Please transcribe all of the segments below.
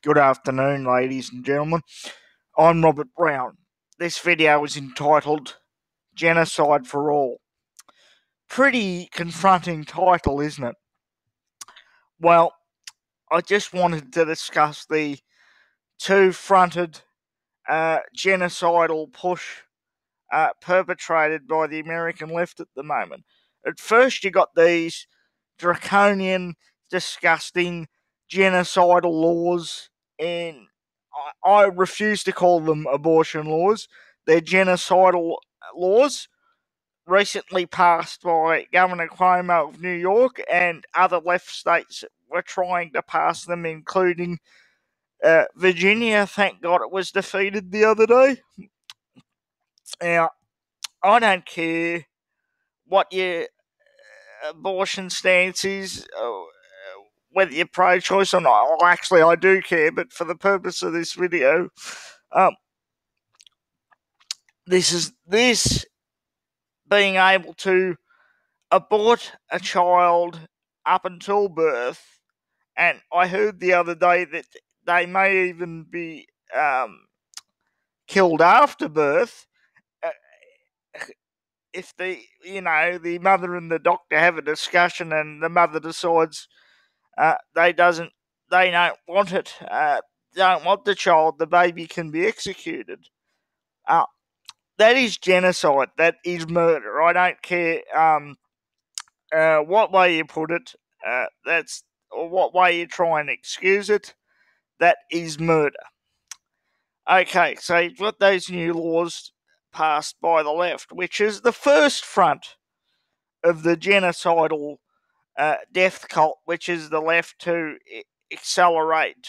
Good afternoon, ladies and gentlemen. I'm Robert Brown. This video is entitled Genocide for All. Pretty confronting title, isn't it? Well, I just wanted to discuss the two-fronted genocidal push perpetrated by the American left at the moment. At first, you got these draconian, disgusting, genocidal laws, and I refuse to call them abortion laws. They're genocidal laws, recently passed by Governor Cuomo of New York, and other left states were trying to pass them, including Virginia. Thank God it was defeated the other day. Now, I don't care what your abortion stance is, whether you're pro-choice or not. Well, actually, I do care, but for the purpose of this video, this being able to abort a child up until birth, and I heard the other day that they may even be killed after birth. If the mother and the doctor have a discussion and the mother decides they don't want it, don't want the child, the baby can be executed. That is genocide. That is murder. I don't care what way you put it. Or what way you try and excuse it. That is murder. Okay, so you've got those new laws passed by the left, which is the first front of the genocidal death cult, which is the left to accelerate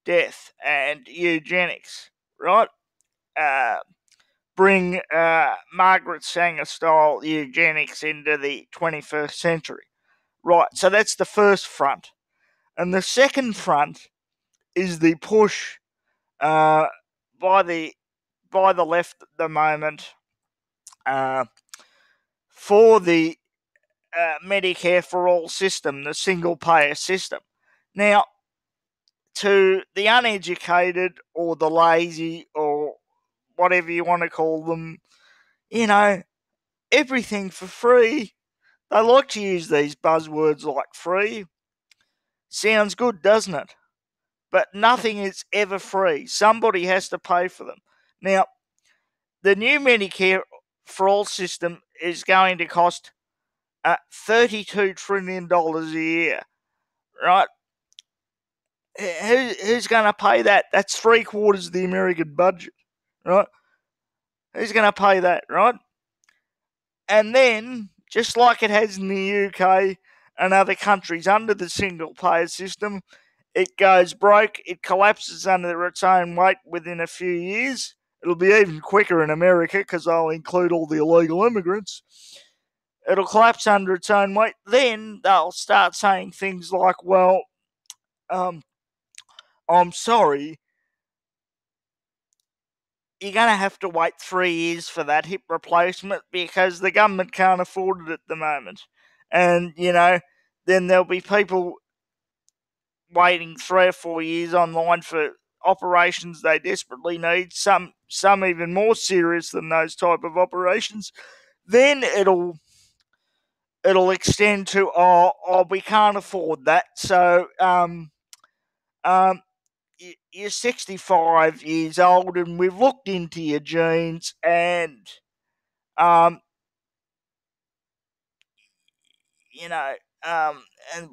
death and eugenics, right? Bring Margaret Sanger-style eugenics into the 21st century. Right, so that's the first front. And the second front is the push by the left at the moment for the Medicare for All system, the single-payer system. Now, to the uneducated or the lazy or whatever you want to call them, everything for free. They like to use these buzzwords like free. Sounds good, doesn't it? But nothing is ever free. Somebody has to pay for them. Now, the new Medicare for All system is going to cost $32 trillion a year, right? Who's going to pay that? That's 3/4 of the American budget, right? Who's going to pay that, right? And then, just like it has in the UK and other countries under the single-payer system, it goes broke, it collapses under its own weight within a few years. It'll be even quicker in America because they'll include all the illegal immigrants. It'll collapse under its own weight. Then they'll start saying things like, well, I'm sorry, you're going to have to wait 3 years for that hip replacement because the government can't afford it at the moment. And, then there'll be people waiting 3 or 4 years online for operations they desperately need, some even more serious than those type of operations. Then it'll extend to, we can't afford that, so you're 65 years old and we've looked into your genes and and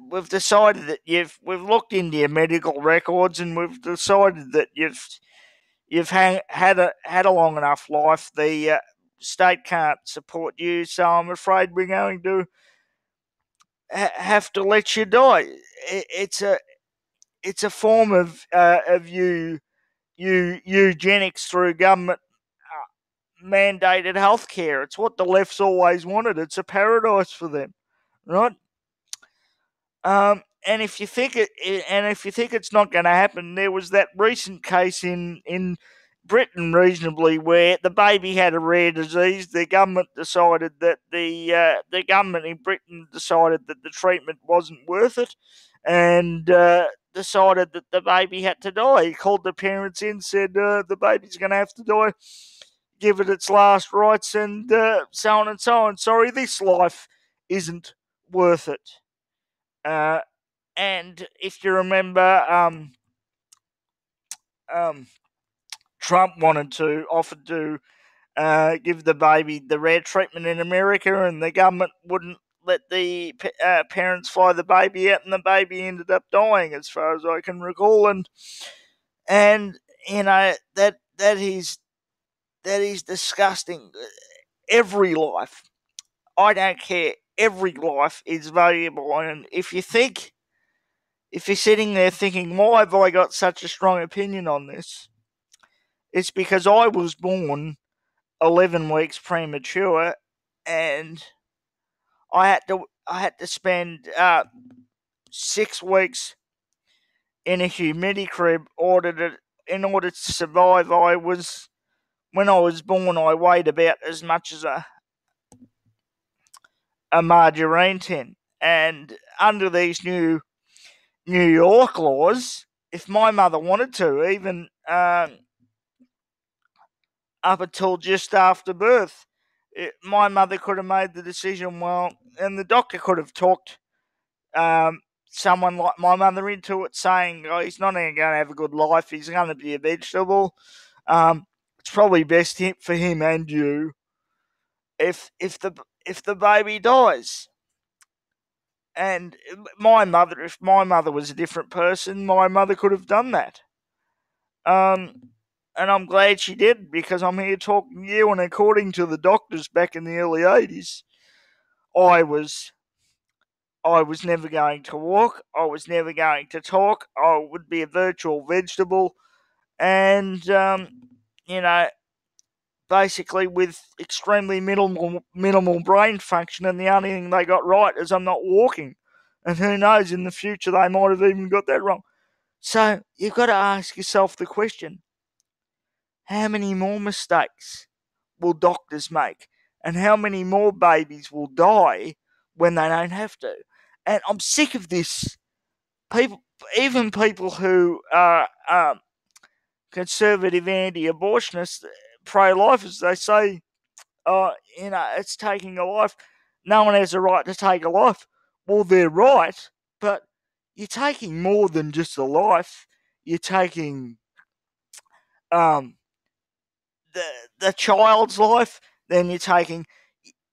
we've decided that we've looked into your medical records and we've decided that you've had a long enough life. The state can't support you, so I'm afraid we're going to have to let you die. It's a form of eugenics through government mandated healthcare. It's what the left's always wanted. It's a paradise for them, right? And if you think it's not going to happen, there was that recent case in Britain, reasonably, where the baby had a rare disease. The government decided that the government in Britain decided that the treatment wasn't worth it, and decided that the baby had to die. He called the parents in, said the baby's going to have to die, give it its last rites, and so on and so on. Sorry, this life isn't worth it. And if you remember, Trump offered to give the baby the rare treatment in America, and the government wouldn't let the parents fly the baby out, and the baby ended up dying, as far as I can recall. And you know that is disgusting. Every life, I don't care. Every life is valuable, and if you're sitting there thinking, why have I got such a strong opinion on this? It's because I was born 11 weeks premature, and I had to spend 6 weeks in a humidity crib in order to survive. When I was born, I weighed about as much as a margarine tin, and under these new New York laws, if my mother wanted to, even up until just after birth, my mother could have made the decision, and the doctor could have talked someone like my mother into it, saying, oh, he's not going to have a good life, he's going to be a vegetable. It's probably best for him and you if the baby dies. And if my mother was a different person, my mother could have done that. And I'm glad she did, because I'm here talking to you, and according to the doctors back in the early 80s, I was never going to walk, I was never going to talk, I would be a virtual vegetable, and, you know, basically with extremely minimal brain function, and the only thing they got right is I'm not walking. And who knows, in the future they might have even got that wrong. So you've got to ask yourself the question, how many more mistakes will doctors make? And how many more babies will die when they don't have to? And I'm sick of this. Even people who are conservative anti-abortionists, pro-lifers, they say, it's taking a life. No one has a right to take a life. Well, they're right, but you're taking more than just a life. You're taking the child's life, then you're taking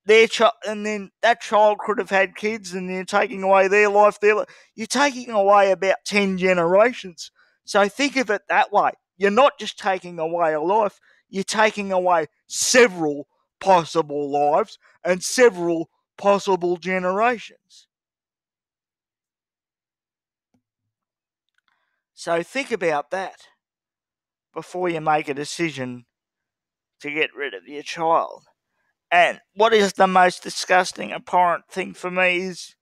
their child, and then that child could have had kids, and you're taking away their life. You're taking away about 10 generations. So think of it that way. You're not just taking away a life, you're taking away several possible lives and several possible generations. So think about that before you make a decision to get rid of your child. And what is the most disgusting, abhorrent thing for me is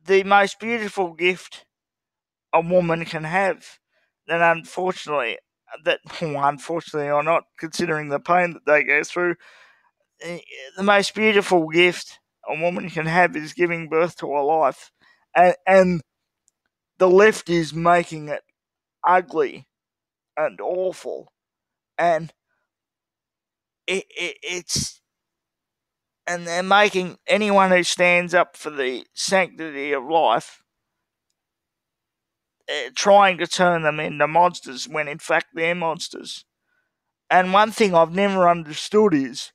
the most beautiful gift a woman can have. And unfortunately or not, considering the pain that they go through, the most beautiful gift a woman can have is giving birth to a life. And the left is making it ugly and awful. And it's and they're making anyone who stands up for the sanctity of life, trying to turn them into monsters when in fact they're monsters. And one thing I've never understood is,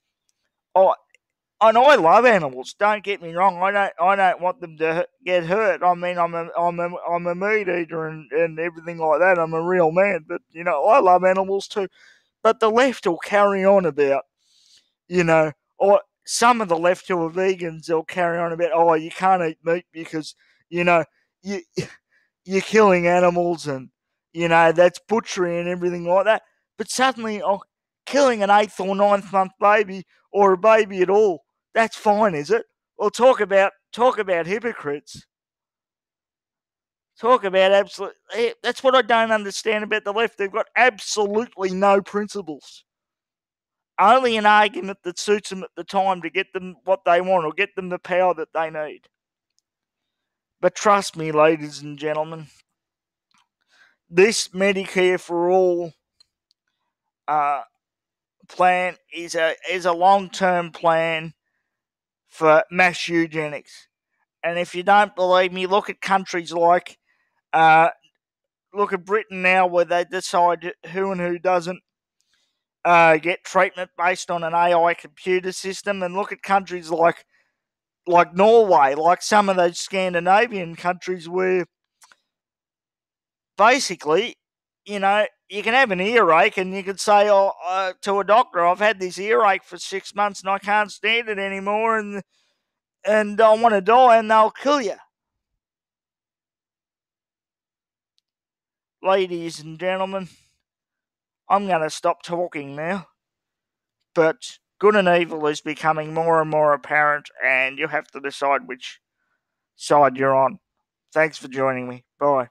and I love animals. Don't get me wrong. I don't want them to get hurt. I mean, I'm a meat eater and everything like that. I'm a real man, but I love animals too. But the left will carry on about, or some of the left who are vegans, they'll carry on about, you can't eat meat because you you're killing animals, and that's butchery and everything like that. But suddenly, killing an 8th or 9th month baby, or a baby at all, that's fine, is it? Well, talk about hypocrites. Talk about absolute. That's what I don't understand about the left. They've got absolutely no principles. Only an argument that suits them at the time to get them what they want, or get them the power that they need. But trust me, ladies and gentlemen, this Medicare for All plan is a long-term plan for mass eugenics. And if you don't believe me, look at countries like look at Britain now, where they decide who and who doesn't get treatment based on an AI computer system, and look at countries like Norway, like some of those Scandinavian countries where basically, you can have an earache and you can say to a doctor, I've had this earache for 6 months and I can't stand it anymore, and I want to die, and they'll kill you. Ladies and gentlemen, I'm going to stop talking now, but good and evil is becoming more and more apparent, and you have to decide which side you're on. Thanks for joining me. Bye.